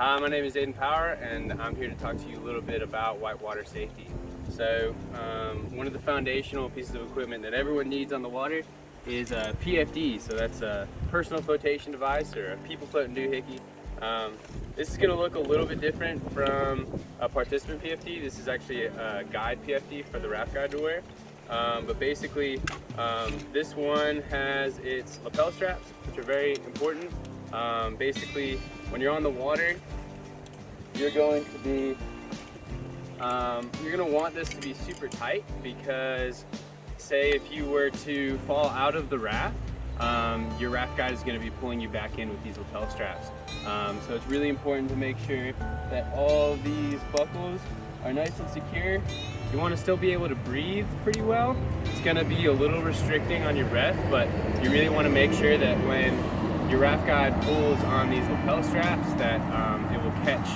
Hi, my name is Aiden Power, and I'm here to talk to you a little bit about whitewater safety. So, one of the foundational pieces of equipment that everyone needs on the water is a PFD. So that's a personal flotation device, or a people floating doohickey. This is going to look a little bit different from a participant PFD. This is actually a guide PFD for the raft guide to wear. But basically, this one has its lapel straps, which are very important. Basically, when you're on the water, you're going to want this to be super tight, because say if you were to fall out of the raft, your raft guide is going to be pulling you back in with these lapel straps. So it's really important to make sure that all these buckles are nice and secure. You want to still be able to breathe pretty well. It's going to be a little restricting on your breath, but you really want to make sure that when your raft guide pulls on these lapel straps that it will catch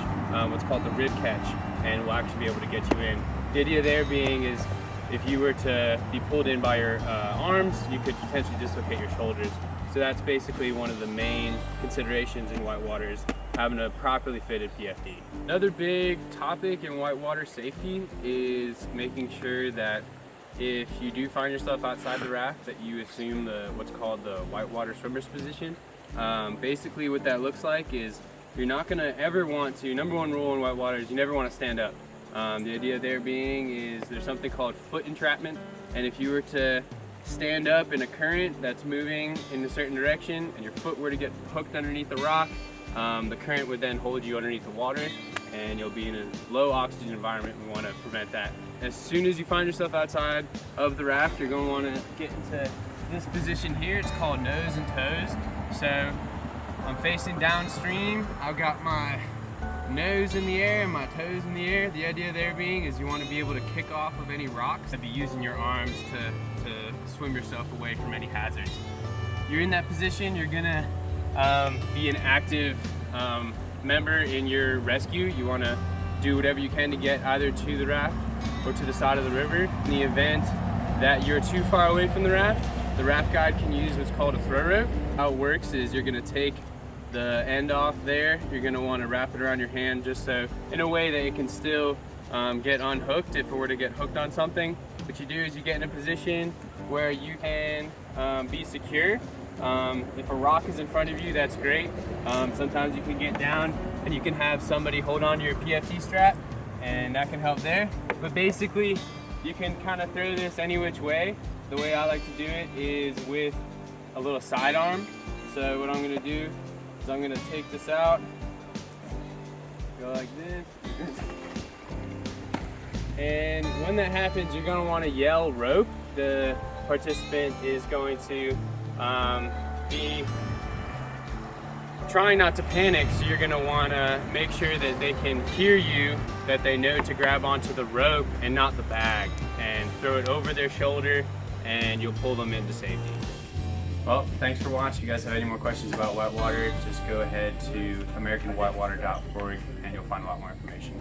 what's called the rib catch, and will actually be able to get you in. The idea there being is if you were to be pulled in by your arms, you could potentially dislocate your shoulders. So that's basically one of the main considerations in whitewater, is having a properly fitted PFD. Another big topic in whitewater safety is making sure that if you do find yourself outside the raft, that you assume what's called the Whitewater Swimming Position. Basically what that looks like is you're not going to ever want to, number one rule in whitewater is you never want to stand up. The idea there being is there's something called foot entrapment, and if you were to stand up in a current that's moving in a certain direction and your foot were to get hooked underneath the rock, the current would then hold you underneath the water and you'll be in a low oxygen environment. We want to prevent that. As soon as you find yourself outside of the raft, you're going to want to get into this position here. It's called nose and toes. So I'm facing downstream. I've got my nose in the air and my toes in the air. The idea there being is you want to be able to kick off of any rocks and be using your arms to swim yourself away from any hazards. You're in that position, you're gonna be an active member in your rescue. You want to do whatever you can to get either to the raft or to the side of the river. In the event that you're too far away from the raft guide can use what's called a throw rope. How it works is you're gonna take the end off there, you're going to want to wrap it around your hand, just so in a way that it can still get unhooked if it were to get hooked on something. What you do is you get in a position where you can be secure. If a rock is in front of you, that's great. Sometimes you can get down and you can have somebody hold on to your PFD strap, and that can help there. But basically you can kind of throw this any which way. The way I like to do it is with a little sidearm. So what I'm going to do, I'm going to take this out, go like this, and when that happens, you're going to want to yell rope. The participant is going to be trying not to panic, so you're going to want to make sure that they can hear you, that they know to grab onto the rope and not the bag, and throw it over their shoulder, and you'll pull them into safety. Well, thanks for watching. If you guys have any more questions about whitewater, just go ahead to americanwhitewater.org and you'll find a lot more information.